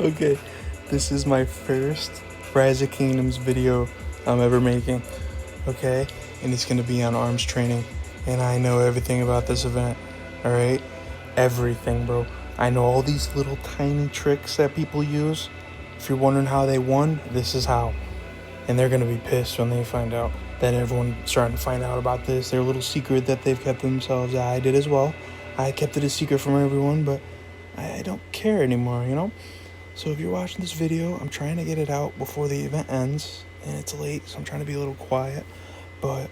Okay, this is my first Rise of Kingdoms video I'm ever making, okay? And it's gonna be on arms training, and I know everything about this event, alright? Everything, bro. I know all these little tiny tricks that people use. If you're wondering how they won, this is how. And they're gonna be pissed when they find out that everyone's starting to find out about this. Their little secret that they've kept themselves. I did as well. I kept it a secret from everyone, but I don't care anymore, you know? So if you're watching this video, I'm trying to get it out before the event ends, and it's late, so I'm trying to be a little quiet. But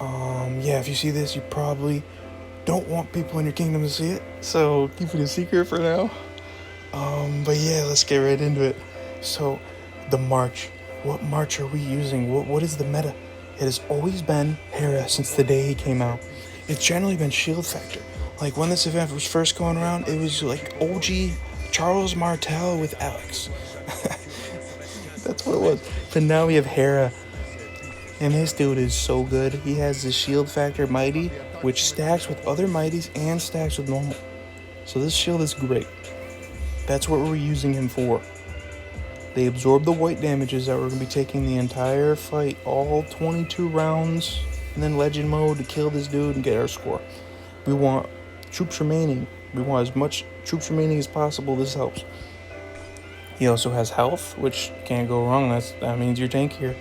yeah, if you see this, you probably don't want people in your kingdom to see it, so keep it a secret for now. But yeah, let's get right into it. So, the march. What march are we using? What is the meta? It has always been Hera since the day he came out. It's generally been shield factor. Like when this event was first going around, it was like OG Charles Martel with Alex. That's what it was. But now we have Hera. And this dude is so good. He has the shield factor mighty, which stacks with other mighties and stacks with normal. So this shield is great. That's what we're using him for. They absorb the white damages that we're going to be taking the entire fight, all 22 rounds, and then legend mode to kill this dude and get our score. We want troops remaining. We want as much troops remaining as possible. This helps. He also has health, which can't go wrong. That means you're tankier.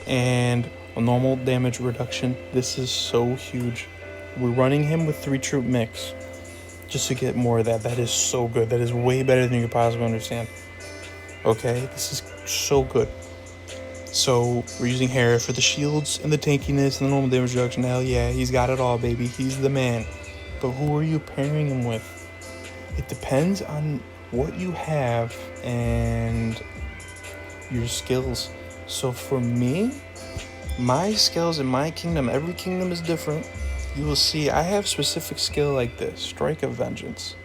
And a normal damage reduction. This is so huge. We're running him with 3 troop mix just to get more of that. That is so good. That is way better than you could possibly understand. Okay, this is so good. So we're using Hera for the shields and the tankiness and the normal damage reduction. Hell yeah, he's got it all, baby. He's the man. But who are you pairing him with? It depends on what you have and your skills. So for me, my skills in my kingdom, every kingdom is different. You will see I have specific skill like this, Strike of Vengeance.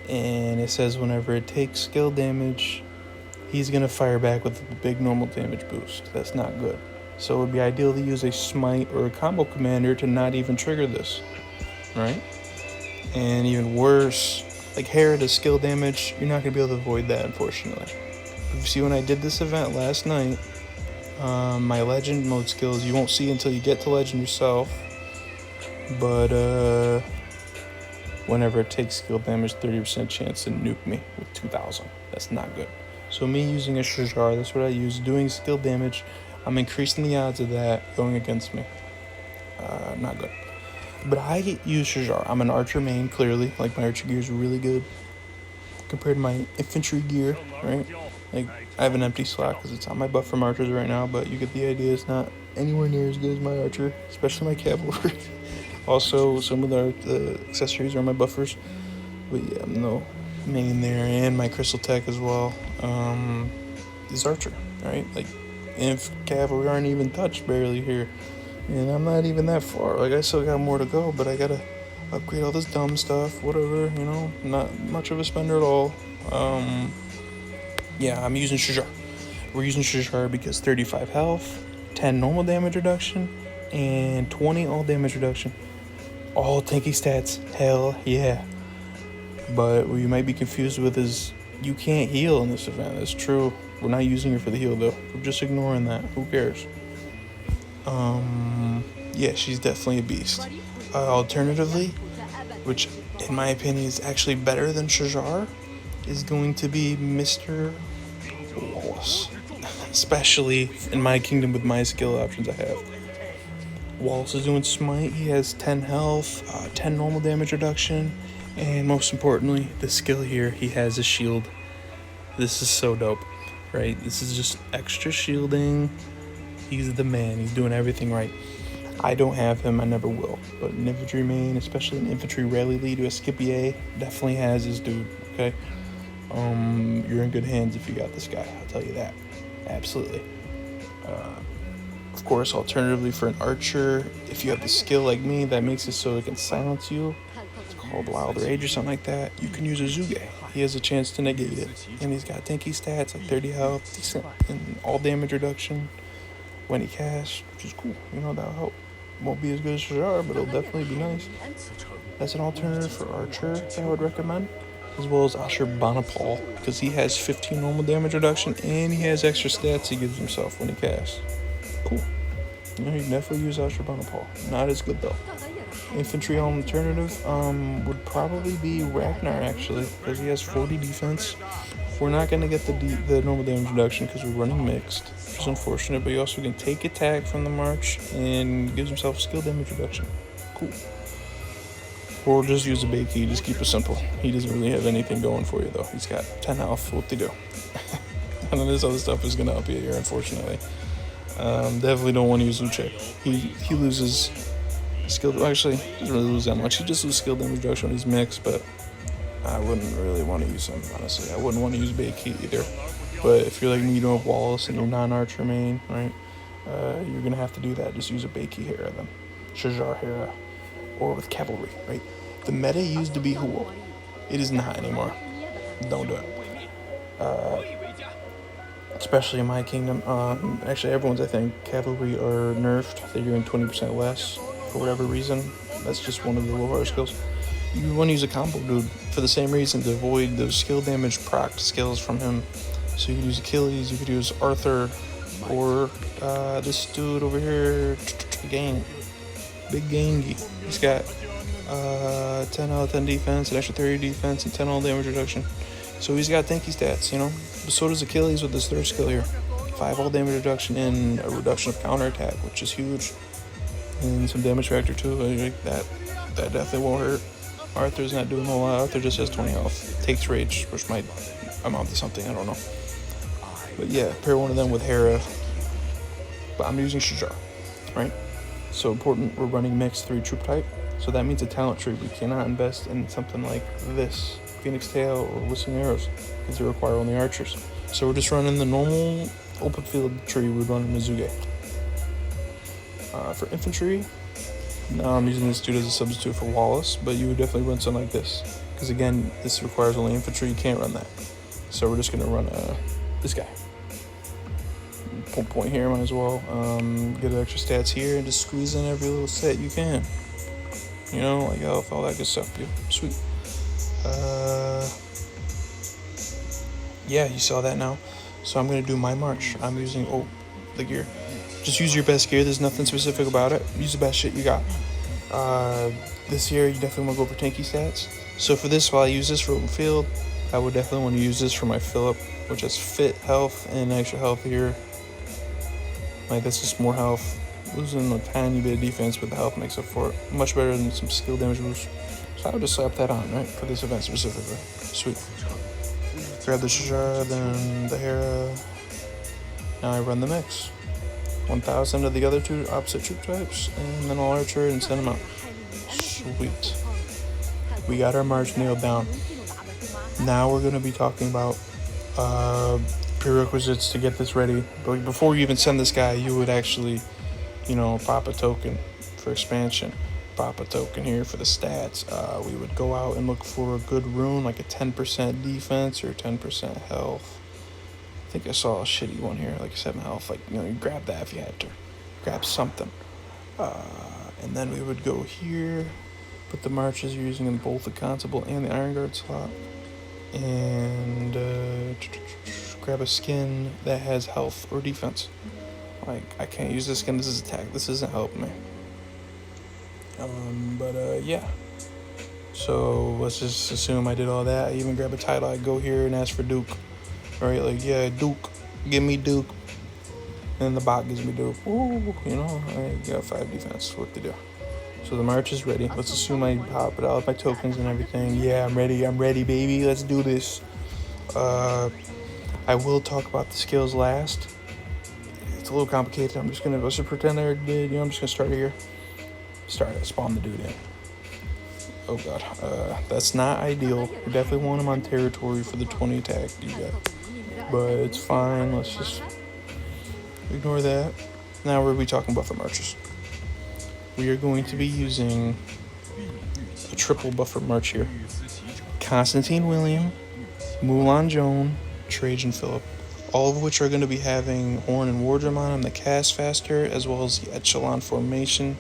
And it says whenever it takes skill damage, he's going to fire back with a big normal damage boost. That's not good. So it would be ideal to use a smite or a combo commander to not even trigger this, right? And even worse, like Hera does skill damage, you're not going to be able to avoid that, unfortunately. You see, when I did this event last night, my legend mode skills, you won't see until you get to legend yourself. But whenever it takes skill damage, 30% chance to nuke me with 2,000. That's not good. So me using a Shajar, that's what I use, doing skill damage, I'm increasing the odds of that going against me. Not good. But I use Shajar. I'm an archer main, clearly. Like, my archer gear is really good compared to my infantry gear, right? Like, I have an empty slot because it's on my buff from archers right now, but you get the idea. It's not anywhere near as good as my archer, especially my cavalry. Also, some of the accessories are my buffers. But yeah, I'm no main there, and my crystal tech as well. Is archer, right? Like, inf cavalry aren't even touched barely here. And I'm not even that far. Like, I still got more to go, but I gotta upgrade all this dumb stuff, whatever, you know, not much of a spender at all. Yeah, I'm using Shajar. We're using Shajar because 35 health, 10 normal damage reduction, and 20 all damage reduction. All tanky stats, hell yeah. But what you might be confused with is you can't heal in this event. That's true. We're not using her for the heal though. We're just ignoring that. Who cares? Yeah, she's definitely a beast. Alternatively, which in my opinion is actually better than Shajar, is going to be Mr. Wallace. Especially in my kingdom with my skill options I have. Wallace is doing smite. He has 10 health, 10 normal damage reduction, and most importantly, the skill here, he has a shield. This is so dope, right? This is just extra shielding. He's the man. He's doing everything right. I don't have him. I never will. But an infantry main, especially an infantry rally lead who has Scipio, definitely has his dude, okay? You're in good hands if you got this guy. I'll tell you that. Absolutely. Of course, alternatively for an archer, if you have the skill like me that makes it so it can silence you, it's called Wild Rage or something like that, you can use a Zuge. He has a chance to negate it. And he's got tanky stats, like 30 health, decent, and all damage reduction when he casts, which is cool. You know, that'll help. Won't be as good as Shajar, but it'll definitely be nice. That's an alternative for archer that I would recommend. as well as Ashurbanipal, because he has 15 normal damage reduction and he has extra stats he gives himself when he casts. Cool. You can definitely use Ashurbanipal. Not as good though. Infantry alternative would probably be Ragnar, actually, because he has 40 defense. We're not going to get the normal damage reduction because we're running mixed, which is unfortunate, but he also can take attack from the march and gives himself skill damage reduction. Cool. Or just use a Bakey, just keep it simple. He doesn't really have anything going for you though. He's got 10 health, what to do. None of this other stuff is going to help you here, unfortunately. Definitely don't want to use Luce. He loses skill, actually, he doesn't really lose that much. He just loses skill damage reduction when he's mixed, but I wouldn't really want to use him, honestly. I wouldn't want to use Bakey either. But if you're like me, you don't have Wallace and you're non-archer main, right? You're going to have to do that. Just use a Bakey Hera then. Shajar Hera. Or with cavalry, right? The meta used to be Huo. It is not anymore. Don't do it. Especially in my kingdom. Actually, everyone's, I think, cavalry are nerfed. They're doing 20% less for whatever reason. That's just one of the lower skills. You want to use a combo dude for the same reason, to avoid those skill damage proc skills from him. So you could use Achilles, you could use Arthur, or this dude over here, Big Gangi. He's got 10 out of 10 defense, an extra 30 defense, and 10 all damage reduction. So he's got tanky stats, you know. But so does Achilles with this third skill here. 5 all damage reduction and a reduction of counterattack, which is huge. And some damage factor too. That definitely won't hurt. Arthur's not doing a whole lot. Arthur just has 20 health. Takes rage, which might amount to something, I don't know. But yeah, pair one of them with Hera. But I'm using Shajar, right? So important, we're running mixed 3 troop type. So that means a talent tree. We cannot invest in something like this, Phoenix Tail or Whistling Arrows, because they require only archers. So we're just running the normal open field tree we run in Mizuge. For infantry, now I'm using this dude as a substitute for Wallace, but you would definitely run something like this. Because again, this requires only infantry, you can't run that. So we're just going to run this guy. Point here, might as well. Get extra stats here and just squeeze in every little set you can. You know, like health, all that good stuff. Yeah, sweet. Yeah, you saw that now. So I'm going to do my march. I'm using, the gear. Just use your best gear. There's nothing specific about it. Use the best shit you got. This year, you definitely want to go for tanky stats. So for this, while I use this for open field, I would definitely want to use this for my Philip, which has fit, health, and extra health here. Like, that's just more health. Losing a tiny bit of defense, but the health makes up for it. Much better than some skill damage boost. So I would just slap that on, right? For this event specifically. Sweet. Grab the Shajar, then the Hera. Now I run the mix. 1,000 of the other 2 opposite troop types, and then I'll archer and send them out. Sweet. We got our march nailed down. Now we're going to be talking about prerequisites to get this ready. But before you even send this guy, you would actually, pop a token for expansion. Pop a token here for the stats. We would go out and look for a good rune, like a 10% defense or 10% health. I think I saw a shitty one here, like 7 health. Like, you grab that if you had to. Grab something. And then we would go here, put the marches you're using in both the Constable and the Iron Guard slot. And grab a skin that has health or defense. Like, I can't use this skin, this is attack. This isn't helping me. Yeah. So let's just assume I did all that. I even grab a title. I go here and ask for Duke. Alright, like, yeah, Duke. Give me Duke. And the bot gives me Duke. Ooh, I got 5 defense. What to do? So the march is ready. Let's assume I pop it out, my tokens and everything. Yeah, I'm ready, baby. Let's do this. I will talk about the skills last. It's a little complicated. Let's just pretend I already did. I'm just gonna start here. Spawn the dude in. Oh god, that's not ideal. We definitely want him on territory for the 20 attack you got. But it's fine, let's just ignore that. Now we're going to be talking about the marches. We are going to be using a triple buffer march here. Constantine William, Mulan Joan, Trajan Philip. All of which are going to be having Horn and Wardrum on them that cast faster, as well as the Echelon formation,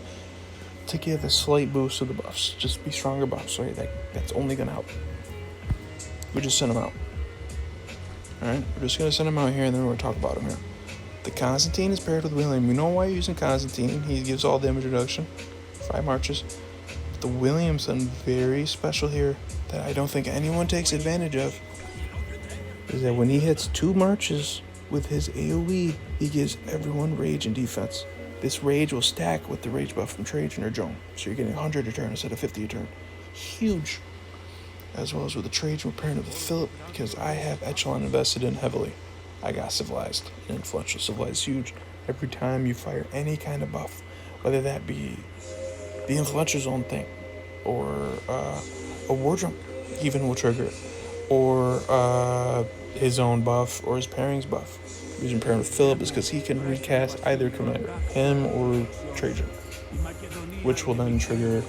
to give a slight boost to the buffs. Just be stronger buffs, right? That's only going to help. we just send him out. Alright, we're just going to send him out here and then we're going to talk about him here. The Constantine is paired with William. You know why you're using Constantine? He gives all damage reduction, 5 marches. But the William's something very special here that I don't think anyone takes advantage of. Is that when he hits 2 marches with his AoE, he gives everyone rage and defense. This rage will stack with the rage buff from Trajan or Joan. So you're getting 100 a turn instead of 50 a turn. Huge. As well as with the Trajan, we're pairing it with Philip because I have Echelon invested in heavily. I got Civilized and Influential. Civilized is huge. Every time you fire any kind of buff, whether that be the Influential Zone thing, or a War Drum, even will trigger it, or his own buff, or his pairings buff. The reason pairing with Philip is because he can recast either commander, him or Trajan, which will then trigger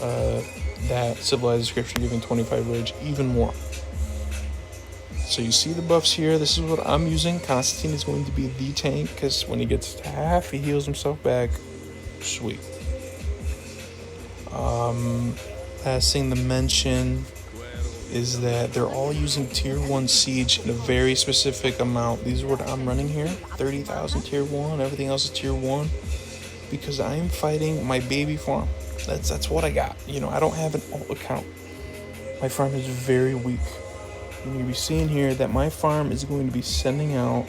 that Civilized Description, giving 25 rage even more. So you see the buffs here. This is what I'm using. Constantine is going to be the tank because when he gets to half, he heals himself back. Sweet. Last thing to mention is that they're all using tier 1 siege in a very specific amount. These are what I'm running here. 30,000 tier 1. Everything else is tier 1 because I am fighting my baby farm. That's what I got. You know, I don't have an alt account. My farm is very weak. And you'll be seeing here that my farm is going to be sending out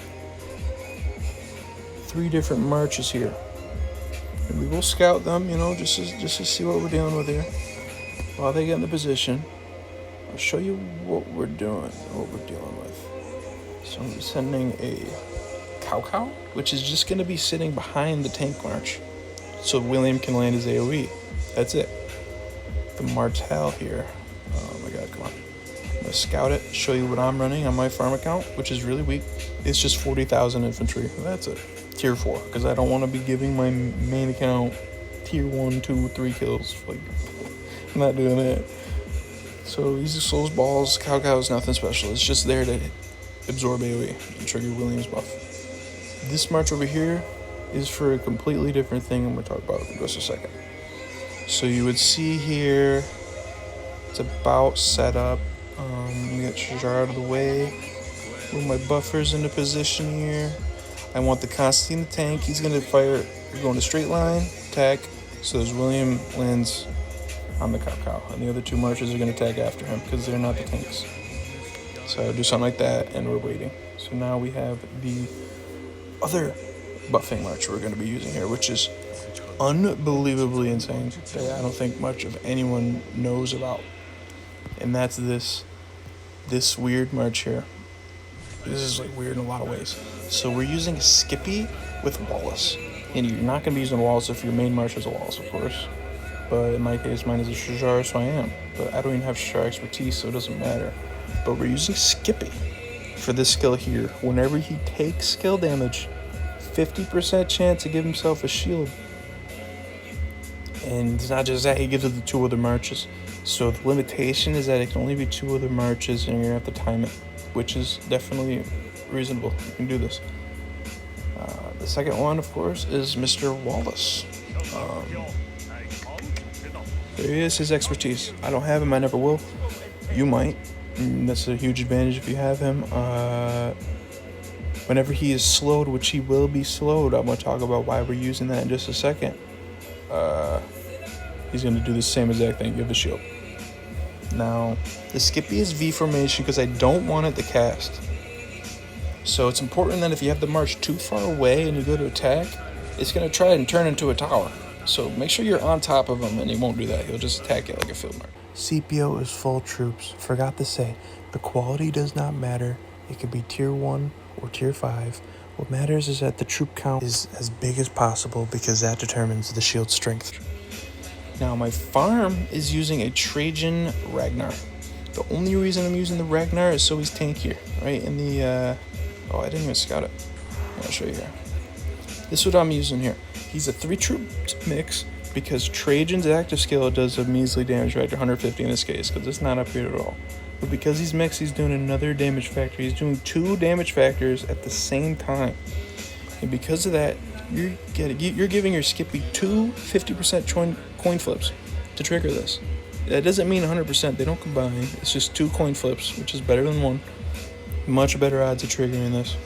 3 different marches here. And we will scout them, you know, just to see what we're dealing with here. While they get in the position, I'll show you what we're doing, what we're dealing with. So I'm sending a Cow, which is just going to be sitting behind the tank march. So William can land his AoE. That's it. The Martel here. Oh my god, come on. I'm going to scout it, show you what I'm running on my farm account, which is really weak. It's just 40,000 infantry. That's it. Tier 4, because I don't want to be giving my main account tier 1, 2, 3 kills. Like, I'm not doing that. So these are Souls Balls. Cow is nothing special. It's just there to absorb AoE and trigger William's buff. This march over here is for a completely different thing I'm going to talk about in just a second. So you would see here, it's about set up. We got Shajar out of the way. Move my buffers into position here. I want the Constantine the tank. He's going to fire, we're going to straight line, attack. So as William lands on the Cow, and the other 2 marches are going to attack after him because they're not the tanks. So do something like that, and we're waiting. So now we have the other buffing march we're going to be using here, which is unbelievably insane that I don't think much of anyone knows about. And that's this weird march here. This is like weird in a lot of ways. So we're using Skippy with Wallace. And you're not going to be using Wallace if your main march is a Wallace, of course. But in my case, mine is a Shajar, so I am. But I don't even have Shajar expertise, so it doesn't matter. But we're using Skippy for this skill here. Whenever he takes skill damage, 50% chance to give himself a shield. And it's not just that, he gives it the 2 other marches. So the limitation is that it can only be 2 other marches and you're going to have to time it, which is definitely reasonable. You can do this. The second one, of course, is Mr. Wallace. There he is, his expertise. I don't have him, I never will. You might. That's a huge advantage if you have him. Whenever he is slowed, which he will be slowed, I'm going to talk about why we're using that in just a second. He's going to do the same exact thing, give the shield. Now, the Skippy is V formation because I don't want it to cast. So it's important that if you have the march too far away and you go to attack, it's going to try and turn into a tower. So make sure you're on top of him and he won't do that. He'll just attack it like a field march. CPO is full troops. Forgot to say, the quality does not matter. It could be tier 1 or tier 5. What matters is that the troop count is as big as possible because that determines the shield strength. Now my farm is using a Trajan Ragnar. The only reason I'm using the Ragnar is so he's tankier, right? In the, oh, I didn't even scout it. I'll show you here. This is what I'm using here. He's a 3-troop mix because Trajan's active skill does a measly damage factor, 150 in this case, because it's not up here at all. But because he's mixed, he's doing another damage factor. He's doing 2 damage factors at the same time. And because of that, you're giving your Skippy 2 50% coin flips to trigger this. That doesn't mean 100%. They don't combine. It's just 2 coin flips, which is better than 1. Much better odds of triggering this.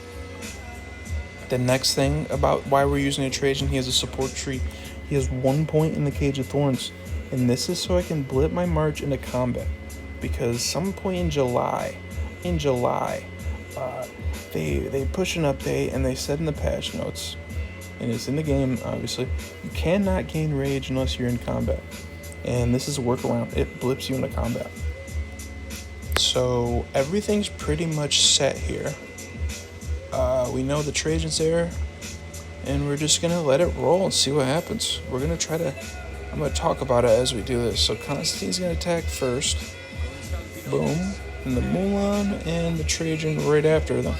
The next thing about why we're using a Trajan, he has a support tree. He has 1 point in the Cage of Thorns. And this is so I can blip my March into combat. Because some point in July, they push an update and they said in the patch notes, and it's in the game obviously, you cannot gain rage unless you're in combat. And this is a workaround. It blips you into combat. So everything's pretty much set here. We know the Trajan's there, and we're just gonna let it roll and see what happens. I'm gonna talk about it as we do this. So Constantine's gonna attack first. Boom. And the Mulan and the Trajan right after them.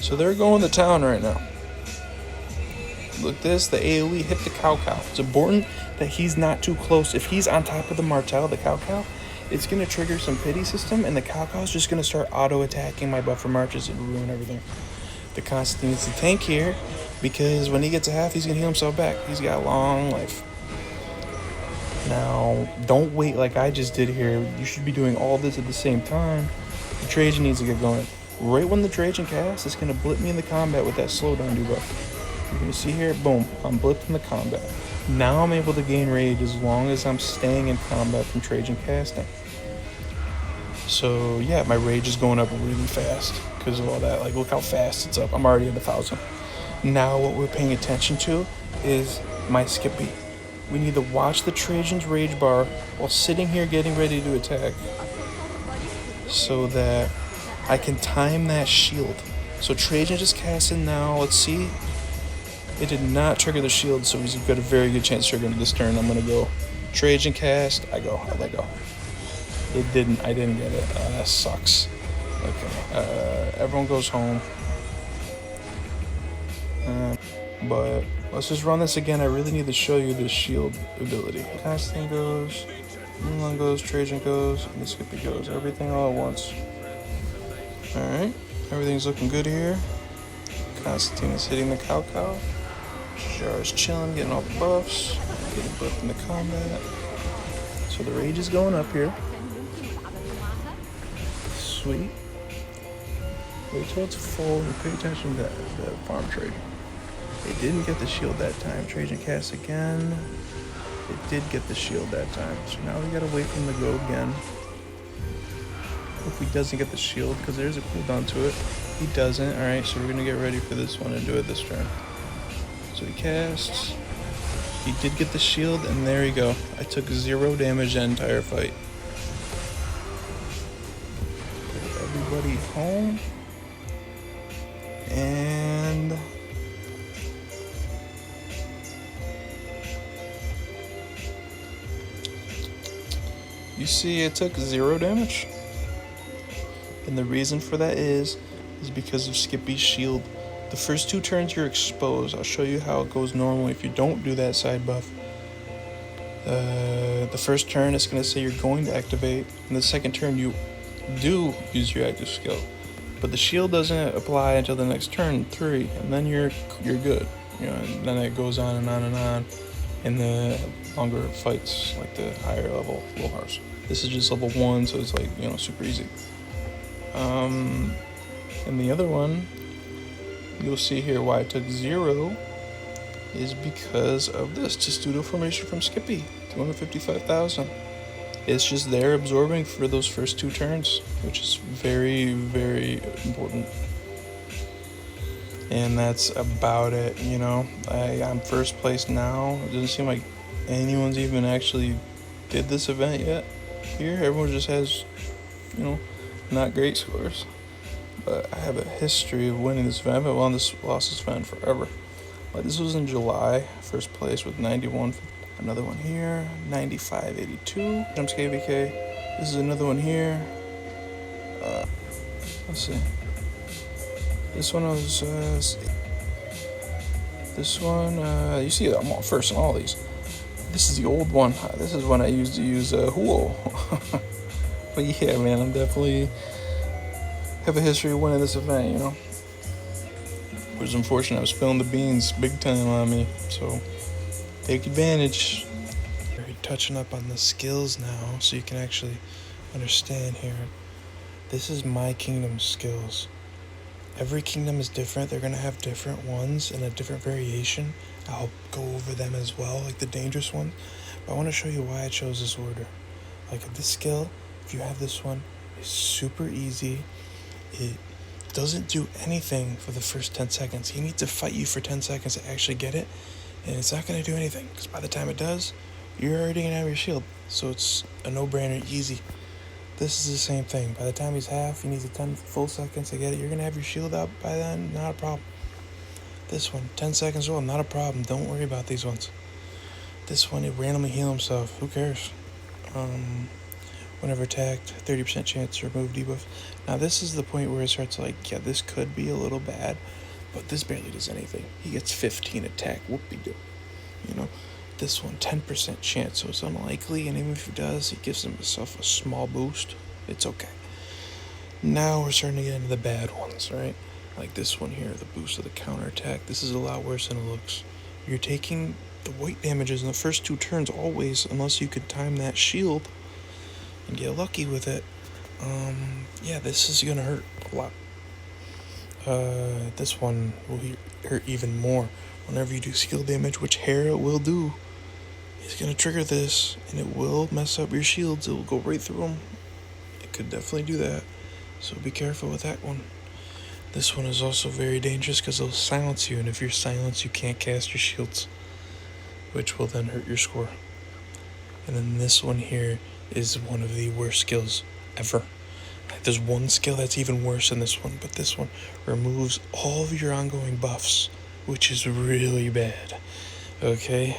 So they're going to town right now. Look at this, the AoE hit the Cao Cao. It's important that he's not too close. If he's on top of the Martel, the Cao Cao, it's going to trigger some pity system, and the Cao Cao's just going to start auto-attacking my buffer marches and ruin everything. The Constantine needs to tank here, because when he gets a half, he's going to heal himself back. He's got a long life. Now, don't wait like I just did here. You should be doing all this at the same time. The Trajan needs to get going. Right when the Trajan casts, it's going to blip me in the combat with that slowdown debuff. You're going to see here, boom, I'm blipped in the combat. Now I'm able to gain rage as long as I'm staying in combat from Trajan casting. So yeah, my rage is going up really fast because of all that. Like, look how fast it's up. I'm already at 1,000. Now what we're paying attention to is my skip beat. We need to watch the Trajan's rage bar while sitting here getting ready to attack so that I can time that shield. So Trajan just cast in now. Let's see. It did not trigger the shield, so he's got a very good chance of triggering this turn. I'm going to go Trajan cast. I let go. It didn't. I didn't get it. That sucks. Okay. Everyone goes home. But let's just run this again. I really need to show you this shield ability. Constantine goes, Mulan goes, Trajan goes, and the Skippy goes. Everything all at once. Alright. Everything's looking good here. Constantine is hitting the Cao Cao. Jar's chilling, getting all the buffs. Getting buffed in the combat. So the rage is going up here. Sweet. Wait till it's full and pay attention to the farm Trajan. They didn't get the shield that time. Trajan casts again. It did get the shield that time. So now we gotta wait for him to go again. If he doesn't get the shield, because there's a cooldown to it. He doesn't. Alright, so we're gonna get ready for this one and do it this turn. So he casts. He did get the shield, and there you go. I took 0 damage the entire fight. Put everybody home. And you see it took 0 damage. And the reason for that is because of Skippy's shield. The first 2 turns you're exposed. I'll show you how it goes normally if you don't do that side buff. The first turn it's going to say you're going to activate, and the second turn you do use your active skill. But the shield doesn't apply until the next turn, 3, and then you're good. You know, and then it goes on and on and on in the longer fights, like the higher level Lohars. This is just level 1, so it's like, you know, super easy. And the other one, you'll see here why I took 0 is because of this Testudo formation from Skippy, 255,000. It's just there absorbing for those first 2 turns, which is very, very important. And that's about it, you know. I'm first place now. It doesn't seem like anyone's even actually did this event yet. Here, everyone just has, you know, not great scores. But I have a history of winning this event. I haven't lost this event forever. Like, this was in July, first place with 91. Another one here, 95.82. Jumps KVK. This is another one here. Let's see. This one was. This one. You see, I'm all first in all these. This is the old one. This is when I used to use Huo. But yeah, man, I'm definitely have a history of winning this event, you know. It was unfortunate. I was spilling the beans big time on me, so take advantage. touching up on the skills now so you can actually understand here. This is my kingdom skills. Every kingdom is different. They're going to have different ones and a different variation. I'll go over them as well, like the dangerous ones. But I want to show you why I chose this order. Like this skill, if you have this one, is super easy. It doesn't do anything for the first 10 seconds. He needs to fight you for 10 seconds to actually get it. And it's not going to do anything, because by the time it does, you're already going to have your shield. So it's a no-brainer, easy. This is the same thing. By the time he's half, he needs a 10 full seconds to get it. You're going to have your shield up by then, not a problem. This one, 10 seconds roll, not a problem. Don't worry about these ones. This one, it randomly heal himself. Who cares? Whenever attacked, 30% chance to remove debuff. Now this is the point where it starts like, yeah, this could be a little bad, but this barely does anything. He gets 15 attack, whoop-de-doo. You know, this one, 10% chance, so it's unlikely, and even if he does, he gives himself a small boost. It's okay. Now we're starting to get into the bad ones, right? Like this one here, the boost of the counterattack. This is a lot worse than it looks. You're taking the white damages in the first 2 turns always, unless you could time that shield and get lucky with it. Yeah, this is gonna hurt a lot. This one will hurt even more. Whenever you do skill damage, which Hera will do, he's gonna trigger this, and it will mess up your shields. It will go right through them. It could definitely do that, so be careful with that one. This one is also very dangerous because it'll silence you, and if you're silenced, you can't cast your shields, which will then hurt your score. And then this one here is one of the worst skills ever. There's one skill that's even worse than this one, but this one removes all of your ongoing buffs, which is really bad. Okay?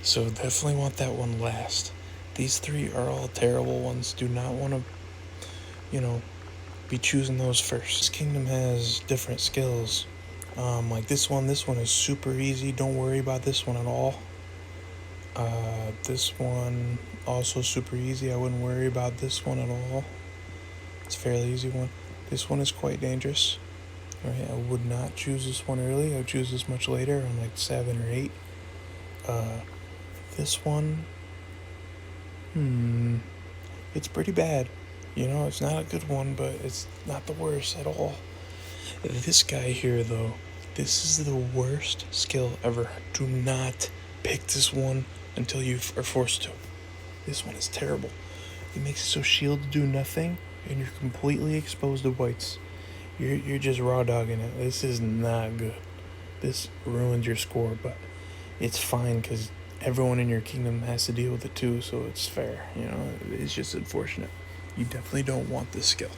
So definitely want that one last. These 3 are all terrible ones. Do not want to, be choosing those first. This kingdom has different skills. Like this one is super easy. Don't worry about this one at all. This one also super easy. I wouldn't worry about this one at all. It's a fairly easy one. This one is quite dangerous. Alright, I would not choose this one early. I would choose this much later, on like 7 or 8. This one, it's pretty bad. It's not a good one, but it's not the worst at all. This guy here, though, this is the worst skill ever. Do not pick this one until you are forced to. This one is terrible. It makes it so shields do nothing, and you're completely exposed to whites. You're just raw dogging it. This is not good. This ruins your score, but it's fine because everyone in your kingdom has to deal with it too, so it's fair. It's just unfortunate. You definitely don't want this skill.